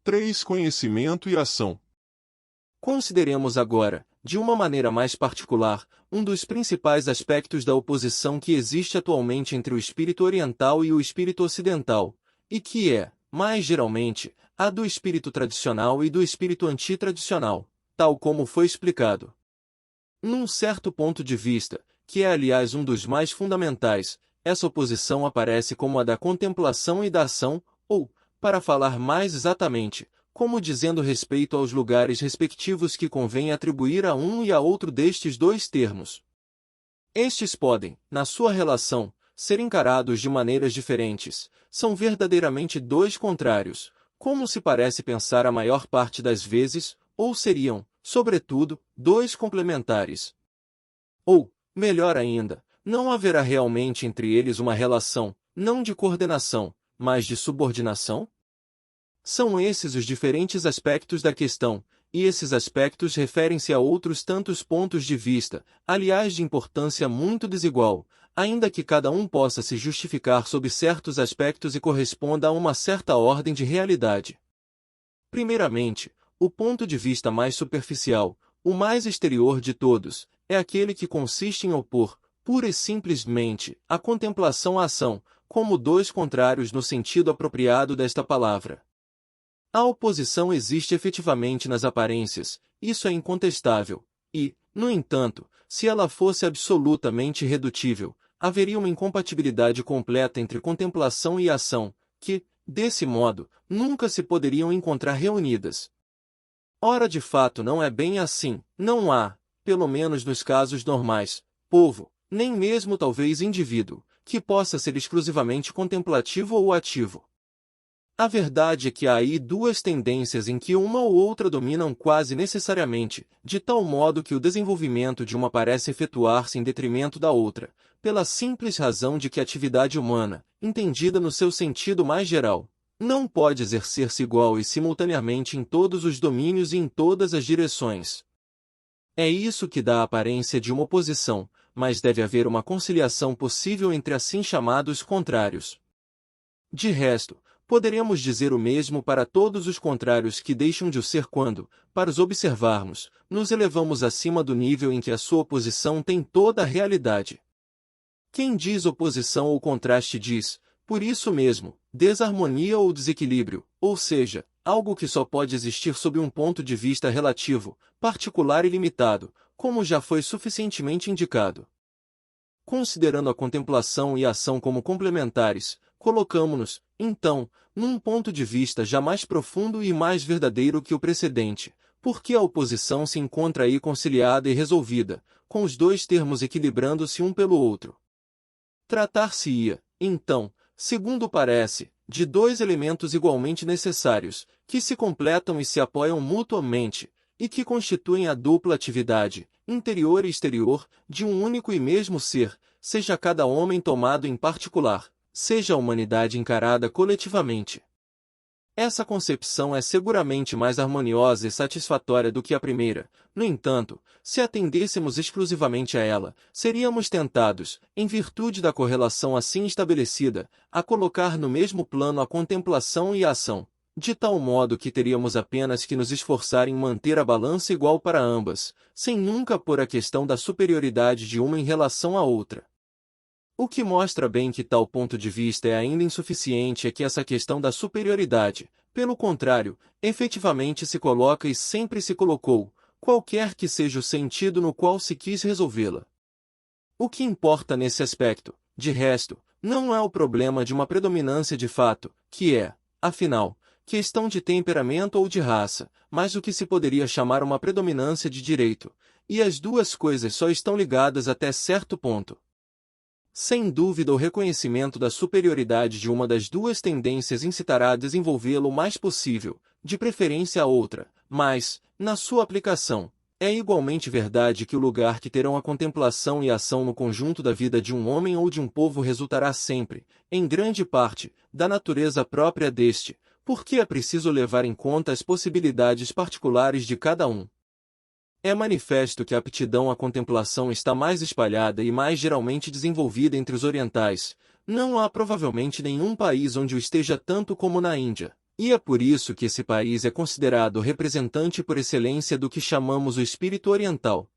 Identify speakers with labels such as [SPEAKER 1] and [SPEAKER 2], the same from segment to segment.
[SPEAKER 1] 3. Conhecimento e ação.
[SPEAKER 2] Consideremos agora, de uma maneira mais particular, um dos principais aspectos da oposição que existe atualmente entre o espírito oriental e o espírito ocidental, e que é, mais geralmente, a do espírito tradicional e do espírito antitradicional, tal como foi explicado. Num certo ponto de vista, que é aliás um dos mais fundamentais, essa oposição aparece como a da contemplação e da ação, ou, para falar mais exatamente, como dizendo respeito aos lugares respectivos que convém atribuir a um e a outro destes dois termos. Estes podem, na sua relação, ser encarados de maneiras diferentes, são verdadeiramente dois contrários, como se parece pensar a maior parte das vezes, ou seriam, sobretudo, dois complementares. Ou, melhor ainda, não haverá realmente entre eles uma relação, não de coordenação, mas de subordinação? São esses os diferentes aspectos da questão, e esses aspectos referem-se a outros tantos pontos de vista, aliás de importância muito desigual, ainda que cada um possa se justificar sob certos aspectos e corresponda a uma certa ordem de realidade. Primeiramente, o ponto de vista mais superficial, o mais exterior de todos, é aquele que consiste em opor, pura e simplesmente, a contemplação à ação, como dois contrários no sentido apropriado desta palavra. A oposição existe efetivamente nas aparências, isso é incontestável, e, no entanto, se ela fosse absolutamente irredutível, haveria uma incompatibilidade completa entre contemplação e ação, que, desse modo, nunca se poderiam encontrar reunidas. Ora, de fato não é bem assim, não há, pelo menos nos casos normais, povo, nem mesmo talvez indivíduo, que possa ser exclusivamente contemplativo ou ativo. A verdade é que há aí duas tendências em que uma ou outra dominam quase necessariamente, de tal modo que o desenvolvimento de uma parece efetuar-se em detrimento da outra, pela simples razão de que a atividade humana, entendida no seu sentido mais geral, não pode exercer-se igual e simultaneamente em todos os domínios e em todas as direções. É isso que dá a aparência de uma oposição, mas deve haver uma conciliação possível entre assim chamados contrários. De resto, poderemos dizer o mesmo para todos os contrários que deixam de o ser quando, para os observarmos, nos elevamos acima do nível em que a sua oposição tem toda a realidade. Quem diz oposição ou contraste diz, por isso mesmo, desarmonia ou desequilíbrio, ou seja, algo que só pode existir sob um ponto de vista relativo, particular e limitado, como já foi suficientemente indicado. Considerando a contemplação e a ação como complementares, colocamo-nos, então, num ponto de vista já mais profundo e mais verdadeiro que o precedente, porque a oposição se encontra aí conciliada e resolvida, com os dois termos equilibrando-se um pelo outro. Tratar-se-ia, então, segundo parece, de dois elementos igualmente necessários, que se completam e se apoiam mutuamente, e que constituem a dupla atividade, interior e exterior, de um único e mesmo ser, seja cada homem tomado em particular, seja a humanidade encarada coletivamente. Essa concepção é seguramente mais harmoniosa e satisfatória do que a primeira, no entanto, se atendêssemos exclusivamente a ela, seríamos tentados, em virtude da correlação assim estabelecida, a colocar no mesmo plano a contemplação e a ação, de tal modo que teríamos apenas que nos esforçar em manter a balança igual para ambas, sem nunca pôr a questão da superioridade de uma em relação à outra. O que mostra bem que tal ponto de vista é ainda insuficiente é que essa questão da superioridade, pelo contrário, efetivamente se coloca e sempre se colocou, qualquer que seja o sentido no qual se quis resolvê-la. O que importa nesse aspecto, de resto, não é o problema de uma predominância de fato, que é, afinal, questão de temperamento ou de raça, mas o que se poderia chamar uma predominância de direito, e as duas coisas só estão ligadas até certo ponto. Sem dúvida o reconhecimento da superioridade de uma das duas tendências incitará a desenvolvê-lo o mais possível, de preferência a outra, mas, na sua aplicação, é igualmente verdade que o lugar que terão a contemplação e a ação no conjunto da vida de um homem ou de um povo resultará sempre, em grande parte, da natureza própria deste, porque é preciso levar em conta as possibilidades particulares de cada um. É manifesto que a aptidão à contemplação está mais espalhada e mais geralmente desenvolvida entre os orientais. Não há provavelmente nenhum país onde o esteja tanto como na Índia, E é por isso que esse país é considerado o representante por excelência do que chamamos o espírito oriental.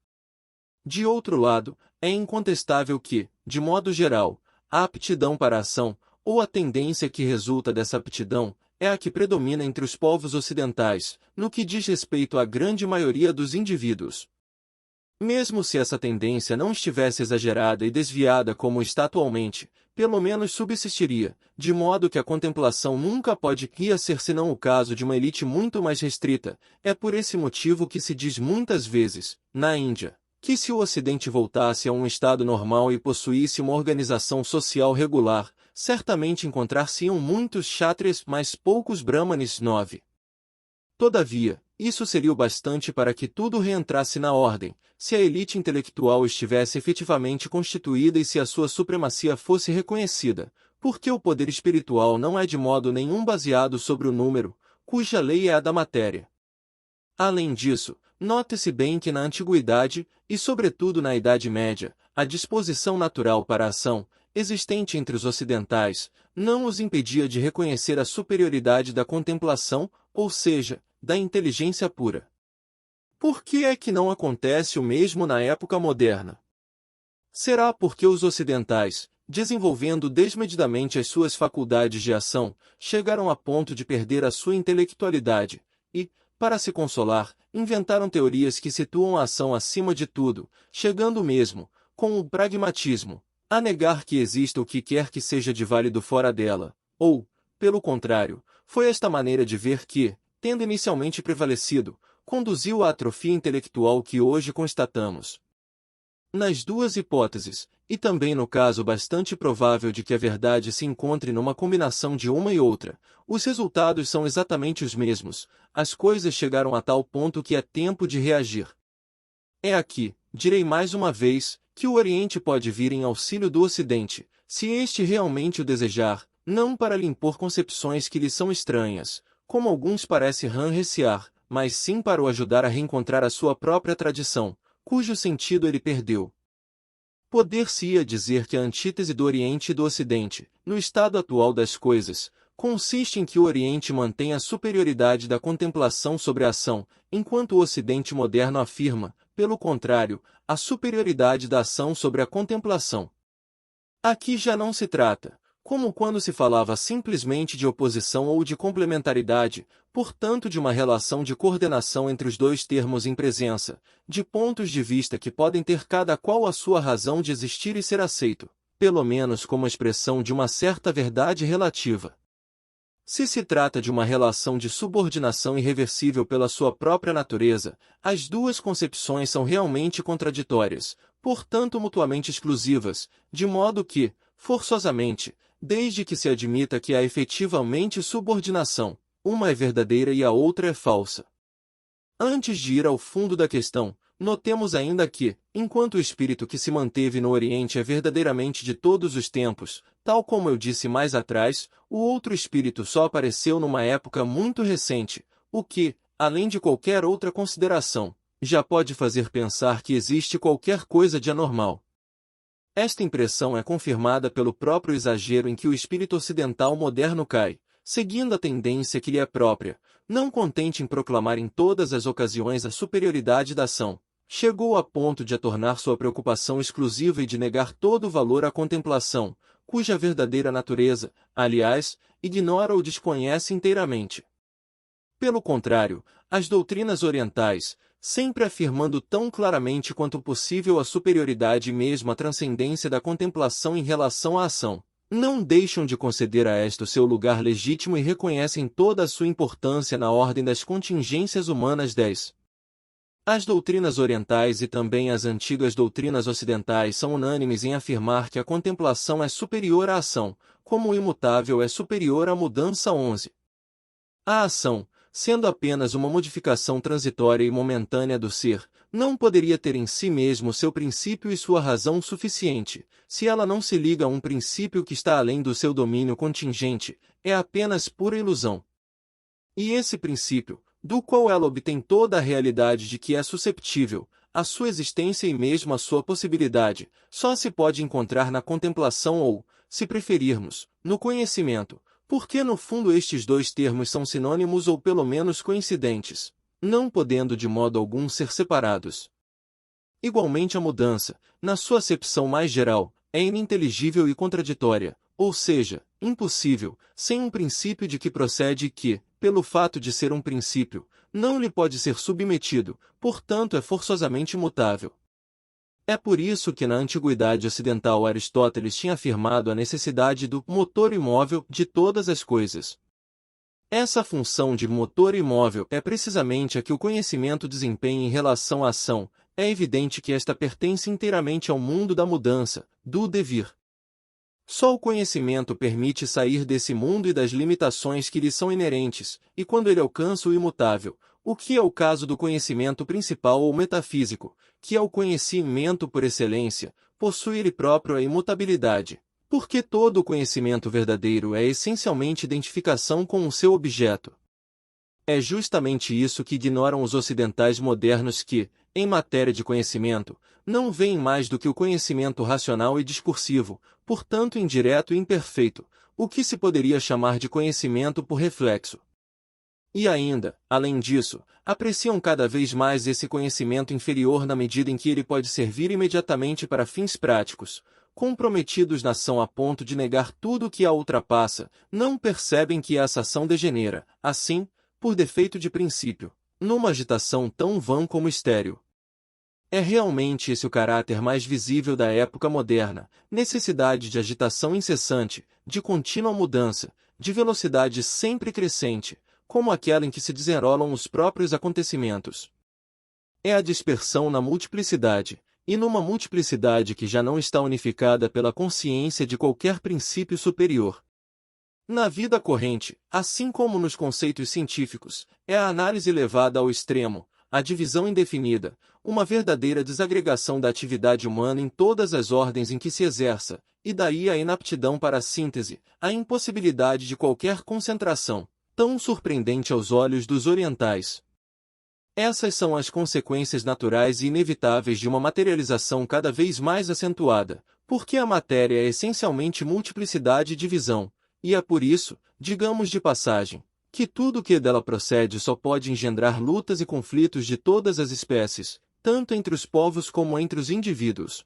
[SPEAKER 2] De outro lado, é incontestável que, de modo geral, a aptidão para a ação, ou a tendência que resulta dessa aptidão, é a que predomina entre os povos ocidentais, no que diz respeito à grande maioria dos indivíduos. Mesmo se essa tendência não estivesse exagerada e desviada como está atualmente, pelo menos subsistiria, de modo que a contemplação nunca pode vir a ser senão o caso de uma elite muito mais restrita. É por esse motivo que se diz muitas vezes, na Índia, que se o Ocidente voltasse a um estado normal e possuísse uma organização social regular, certamente encontrar-se-iam muitos kshatriyas, mas poucos brahmanes. 9. Todavia, isso seria o bastante para que tudo reentrasse na ordem, se a elite intelectual estivesse efetivamente constituída e se a sua supremacia fosse reconhecida, porque o poder espiritual não é de modo nenhum baseado sobre o número, cuja lei é a da matéria. Além disso, note-se bem que na Antiguidade, e sobretudo na Idade Média, a disposição natural para a ação, existente entre os ocidentais, não os impedia de reconhecer a superioridade da contemplação, ou seja, da inteligência pura. Por que é que não acontece o mesmo na época moderna? Será porque os ocidentais, desenvolvendo desmedidamente as suas faculdades de ação, chegaram a ponto de perder a sua intelectualidade, e, para se consolar, inventaram teorias que situam a ação acima de tudo, chegando mesmo, com o pragmatismo, a negar que exista o que quer que seja de válido fora dela, ou, pelo contrário, foi esta maneira de ver que, tendo inicialmente prevalecido, conduziu à atrofia intelectual que hoje constatamos. Nas duas hipóteses, e também no caso bastante provável de que a verdade se encontre numa combinação de uma e outra, os resultados são exatamente os mesmos, as coisas chegaram a tal ponto que é tempo de reagir. É aqui, direi mais uma vez, que o Oriente pode vir em auxílio do Ocidente, se este realmente o desejar, não para lhe impor concepções que lhe são estranhas, como alguns parecem recear, mas sim para o ajudar a reencontrar a sua própria tradição, cujo sentido ele perdeu. Poder-se-ia dizer que a antítese do Oriente e do Ocidente, no estado atual das coisas, consiste em que o Oriente mantém a superioridade da contemplação sobre a ação, enquanto o Ocidente moderno afirma, pelo contrário, a superioridade da ação sobre a contemplação. Aqui já não se trata, como quando se falava simplesmente de oposição ou de complementaridade, portanto de uma relação de coordenação entre os dois termos em presença, de pontos de vista que podem ter cada qual a sua razão de existir e ser aceito, pelo menos como expressão de uma certa verdade relativa. Se se trata de uma relação de subordinação irreversível pela sua própria natureza, as duas concepções são realmente contraditórias, portanto mutuamente exclusivas, de modo que, forçosamente, desde que se admita que há efetivamente subordinação, uma é verdadeira e a outra é falsa. Antes de ir ao fundo da questão, notemos ainda que, enquanto o espírito que se manteve no Oriente é verdadeiramente de todos os tempos, tal como eu disse mais atrás, o outro espírito só apareceu numa época muito recente, o que, além de qualquer outra consideração, já pode fazer pensar que existe qualquer coisa de anormal. Esta impressão é confirmada pelo próprio exagero em que o espírito ocidental moderno cai, seguindo a tendência que lhe é própria, não contente em proclamar em todas as ocasiões a superioridade da ação, chegou a ponto de a tornar sua preocupação exclusiva e de negar todo o valor à contemplação, cuja verdadeira natureza, aliás, ignora ou desconhece inteiramente. Pelo contrário, as doutrinas orientais, sempre afirmando tão claramente quanto possível a superioridade e mesmo a transcendência da contemplação em relação à ação, não deixam de conceder a esta o seu lugar legítimo e reconhecem toda a sua importância na ordem das contingências humanas. 10. As doutrinas orientais e também as antigas doutrinas ocidentais são unânimes em afirmar que a contemplação é superior à ação, como o imutável é superior à mudança. 11. A ação, sendo apenas uma modificação transitória e momentânea do ser, não poderia ter em si mesmo seu princípio e sua razão suficiente, se ela não se liga a um princípio que está além do seu domínio contingente, é apenas pura ilusão. E esse princípio, do qual ela obtém toda a realidade de que é susceptível, a sua existência e mesmo a sua possibilidade, só se pode encontrar na contemplação ou, se preferirmos, no conhecimento, Porque no fundo estes dois termos são sinônimos ou pelo menos coincidentes, não podendo de modo algum ser separados. Igualmente a mudança, na sua acepção mais geral, é ininteligível e contraditória, ou seja, impossível, sem um princípio de que procede e que, pelo fato de ser um princípio, não lhe pode ser submetido, portanto é forçosamente imutável. É por isso que na antiguidade ocidental Aristóteles tinha afirmado a necessidade do motor imóvel de todas as coisas. Essa função de motor imóvel é precisamente a que o conhecimento desempenha em relação à ação. É evidente que esta pertence inteiramente ao mundo da mudança, do devir. Só o conhecimento permite sair desse mundo e das limitações que lhe são inerentes, e quando ele alcança o imutável, o que é o caso do conhecimento principal ou metafísico, que é o conhecimento por excelência, possui ele próprio a imutabilidade, porque todo o conhecimento verdadeiro é essencialmente identificação com o seu objeto. É justamente isso que ignoram os ocidentais modernos que, em matéria de conhecimento, não veem mais do que o conhecimento racional e discursivo, portanto indireto e imperfeito, o que se poderia chamar de conhecimento por reflexo. E ainda, além disso, apreciam cada vez mais esse conhecimento inferior na medida em que ele pode servir imediatamente para fins práticos, comprometidos na ação a ponto de negar tudo o que a ultrapassa, não percebem que essa ação degenera, assim, por defeito de princípio, numa agitação tão vã como estéril. É realmente esse o caráter mais visível da época moderna, necessidade de agitação incessante, de contínua mudança, de velocidade sempre crescente, como aquela em que se desenrolam os próprios acontecimentos. É a dispersão na multiplicidade, e numa multiplicidade que já não está unificada pela consciência de qualquer princípio superior. Na vida corrente, assim como nos conceitos científicos, é a análise levada ao extremo, a divisão indefinida, uma verdadeira desagregação da atividade humana em todas as ordens em que se exerça, e daí a inaptidão para a síntese, a impossibilidade de qualquer concentração, tão surpreendente aos olhos dos orientais. Essas são as consequências naturais e inevitáveis de uma materialização cada vez mais acentuada, porque a matéria é essencialmente multiplicidade e divisão, e é por isso, digamos de passagem, que tudo o que dela procede só pode engendrar lutas e conflitos de todas as espécies, tanto entre os povos como entre os indivíduos.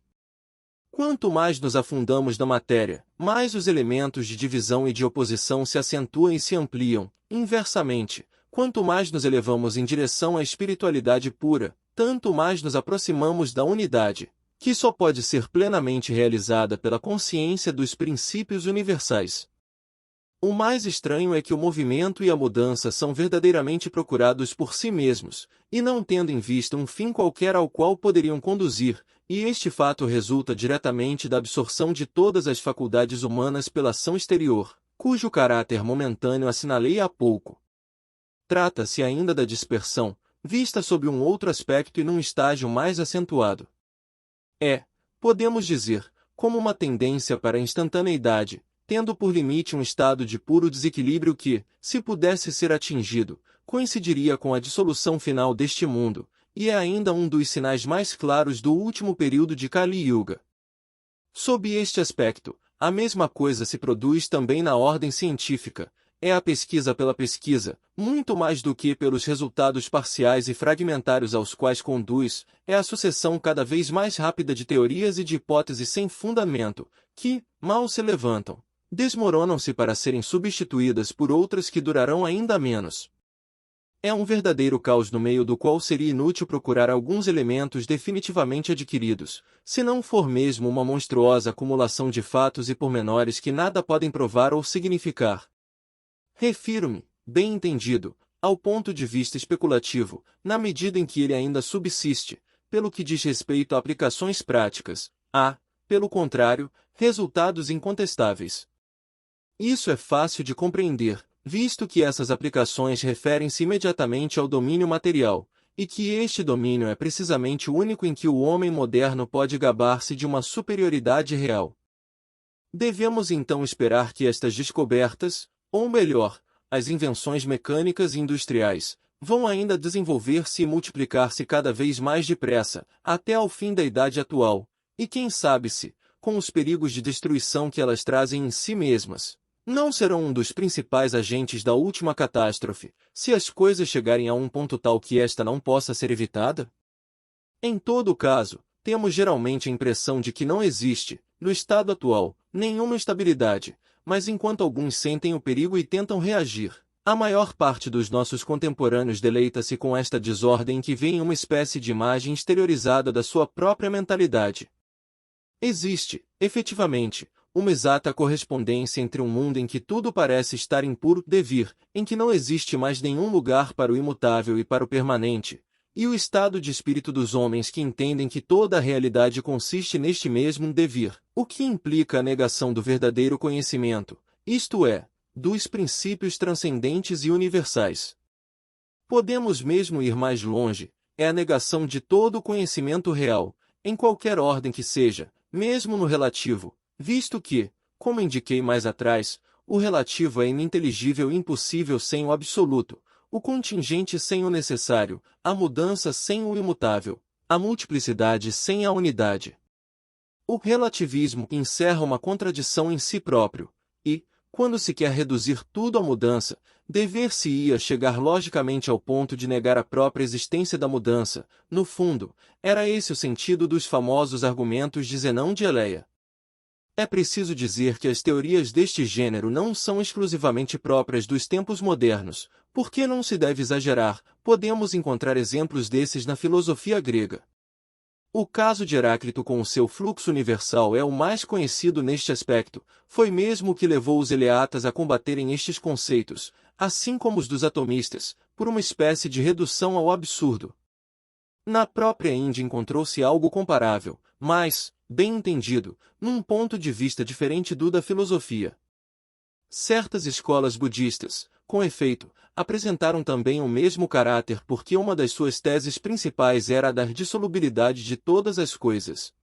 [SPEAKER 2] Quanto mais nos afundamos na matéria, mais os elementos de divisão e de oposição se acentuam e se ampliam, inversamente. Quanto mais nos elevamos em direção à espiritualidade pura, tanto mais nos aproximamos da unidade, que só pode ser plenamente realizada pela consciência dos princípios universais. O mais estranho é que o movimento e a mudança são verdadeiramente procurados por si mesmos, e não tendo em vista um fim qualquer ao qual poderiam conduzir, e este fato resulta diretamente da absorção de todas as faculdades humanas pela ação exterior, cujo caráter momentâneo assinalei há pouco. Trata-se ainda da dispersão, vista sob um outro aspecto e num estágio mais acentuado. É, podemos dizer, como uma tendência para a instantaneidade, tendo por limite um estado de puro desequilíbrio que, se pudesse ser atingido, coincidiria com a dissolução final deste mundo, e é ainda um dos sinais mais claros do último período de Kali Yuga. Sob este aspecto, a mesma coisa se produz também na ordem científica. É a pesquisa pela pesquisa, muito mais do que pelos resultados parciais e fragmentários aos quais conduz, é a sucessão cada vez mais rápida de teorias e de hipóteses sem fundamento, que, mal se levantam, desmoronam-se para serem substituídas por outras que durarão ainda menos. É um verdadeiro caos no meio do qual seria inútil procurar alguns elementos definitivamente adquiridos, se não for mesmo uma monstruosa acumulação de fatos e pormenores que nada podem provar ou significar. Refiro-me, bem entendido, ao ponto de vista especulativo, na medida em que ele ainda subsiste, pelo que diz respeito a aplicações práticas, pelo contrário, resultados incontestáveis. Isso é fácil de compreender, visto que essas aplicações referem-se imediatamente ao domínio material, e que este domínio é precisamente o único em que o homem moderno pode gabar-se de uma superioridade real. Devemos então esperar que estas descobertas, ou melhor, as invenções mecânicas e industriais, vão ainda desenvolver-se e multiplicar-se cada vez mais depressa, até ao fim da idade atual, e quem sabe se, com os perigos de destruição que elas trazem em si mesmas, não serão um dos principais agentes da última catástrofe, se as coisas chegarem a um ponto tal que esta não possa ser evitada? Em todo caso, temos geralmente a impressão de que não existe, no estado atual, nenhuma estabilidade, mas enquanto alguns sentem o perigo e tentam reagir, a maior parte dos nossos contemporâneos deleita-se com esta desordem em que veem uma espécie de imagem exteriorizada da sua própria mentalidade. Existe, efetivamente, uma exata correspondência entre um mundo em que tudo parece estar em puro devir, em que não existe mais nenhum lugar para o imutável e para o permanente, e o estado de espírito dos homens que entendem que toda a realidade consiste neste mesmo devir, o que implica a negação do verdadeiro conhecimento, isto é, dos princípios transcendentes e universais. Podemos mesmo ir mais longe, é a negação de todo o conhecimento real, em qualquer ordem que seja, mesmo no relativo, visto que, como indiquei mais atrás, o relativo é ininteligível e impossível sem o absoluto, o contingente sem o necessário, a mudança sem o imutável, a multiplicidade sem a unidade. O relativismo encerra uma contradição em si próprio, e, quando se quer reduzir tudo à mudança, dever-se-ia chegar logicamente ao ponto de negar a própria existência da mudança. No fundo, era esse o sentido dos famosos argumentos de Zenão de Eleia. É preciso dizer que as teorias deste gênero não são exclusivamente próprias dos tempos modernos, porque não se deve exagerar, podemos encontrar exemplos desses na filosofia grega. O caso de Heráclito com o seu fluxo universal é o mais conhecido neste aspecto, foi mesmo o que levou os eleatas a combaterem estes conceitos, assim como os dos atomistas, por uma espécie de redução ao absurdo. Na própria Índia encontrou-se algo comparável, mas, bem entendido, num ponto de vista diferente do da filosofia. Certas escolas budistas, com efeito, apresentaram também o mesmo caráter porque uma das suas teses principais era a da dissolubilidade de todas as coisas.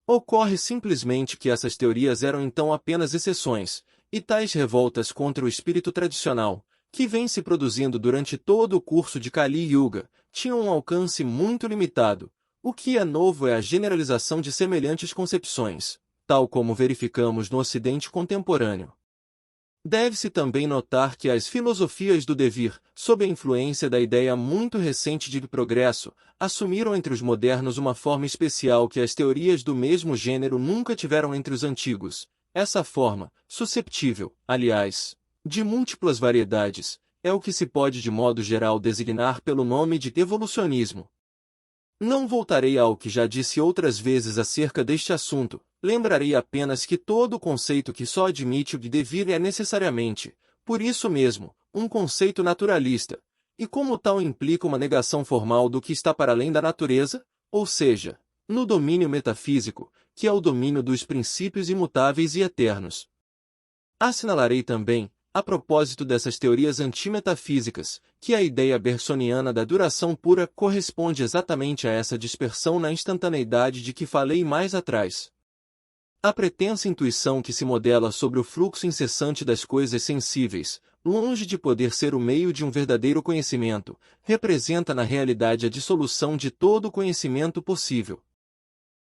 [SPEAKER 2] Ocorre simplesmente que essas teorias eram então apenas exceções, e tais revoltas contra o espírito tradicional, que vem se produzindo durante todo o curso de Kali Yuga, tinham um alcance muito limitado. O que é novo é a generalização de semelhantes concepções, tal como verificamos no Ocidente contemporâneo. Deve-se também notar que as filosofias do devir, sob a influência da ideia muito recente de progresso, assumiram entre os modernos uma forma especial que as teorias do mesmo gênero nunca tiveram entre os antigos. Essa forma, susceptível, aliás, de múltiplas variedades, é o que se pode de modo geral designar pelo nome de evolucionismo. Não voltarei ao que já disse outras vezes acerca deste assunto, lembrarei apenas que todo conceito que só admite o de devir é necessariamente, por isso mesmo, um conceito naturalista, e como tal implica uma negação formal do que está para além da natureza, ou seja, no domínio metafísico, que é o domínio dos princípios imutáveis e eternos. Assinalarei também, a propósito dessas teorias antimetafísicas, que a ideia bersoniana da duração pura corresponde exatamente a essa dispersão na instantaneidade de que falei mais atrás. A pretensa intuição que se modela sobre o fluxo incessante das coisas sensíveis, longe de poder ser o meio de um verdadeiro conhecimento, representa na realidade a dissolução de todo o conhecimento possível.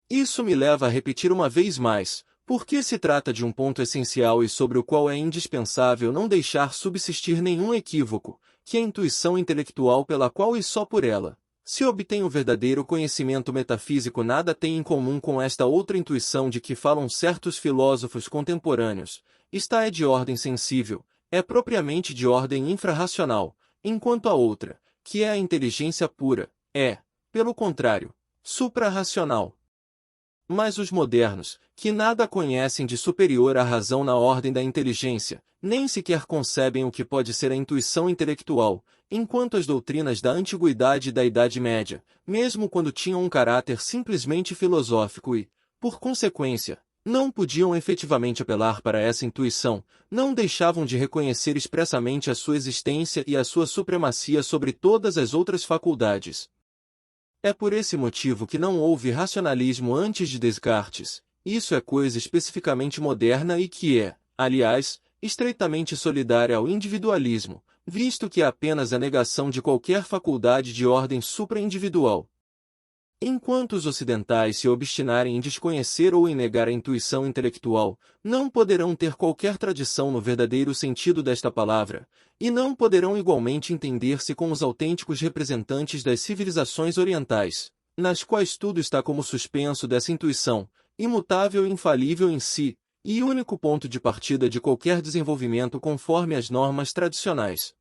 [SPEAKER 2] Isso me leva a repetir uma vez mais, porque se trata de um ponto essencial e sobre o qual é indispensável não deixar subsistir nenhum equívoco, que é a intuição intelectual pela qual e só por ela se obtém o verdadeiro conhecimento metafísico nada tem em comum com esta outra intuição de que falam certos filósofos contemporâneos, esta é de ordem sensível, é propriamente de ordem infrarracional, enquanto a outra, que é a inteligência pura, é, pelo contrário, suprarracional. Mas os modernos, que nada conhecem de superior à razão na ordem da inteligência, nem sequer concebem o que pode ser a intuição intelectual, enquanto as doutrinas da antiguidade e da Idade Média, mesmo quando tinham um caráter simplesmente filosófico e, por consequência, não podiam efetivamente apelar para essa intuição, não deixavam de reconhecer expressamente a sua existência e a sua supremacia sobre todas as outras faculdades. É por esse motivo que não houve racionalismo antes de Descartes, isso é coisa especificamente moderna e que é, aliás, estreitamente solidária ao individualismo, visto que é apenas a negação de qualquer faculdade de ordem supra-individual. Enquanto os ocidentais se obstinarem em desconhecer ou em negar a intuição intelectual, não poderão ter qualquer tradição no verdadeiro sentido desta palavra, e não poderão igualmente entender-se com os autênticos representantes das civilizações orientais, nas quais tudo está como suspenso dessa intuição, imutável e infalível em si, e único ponto de partida de qualquer desenvolvimento conforme as normas tradicionais.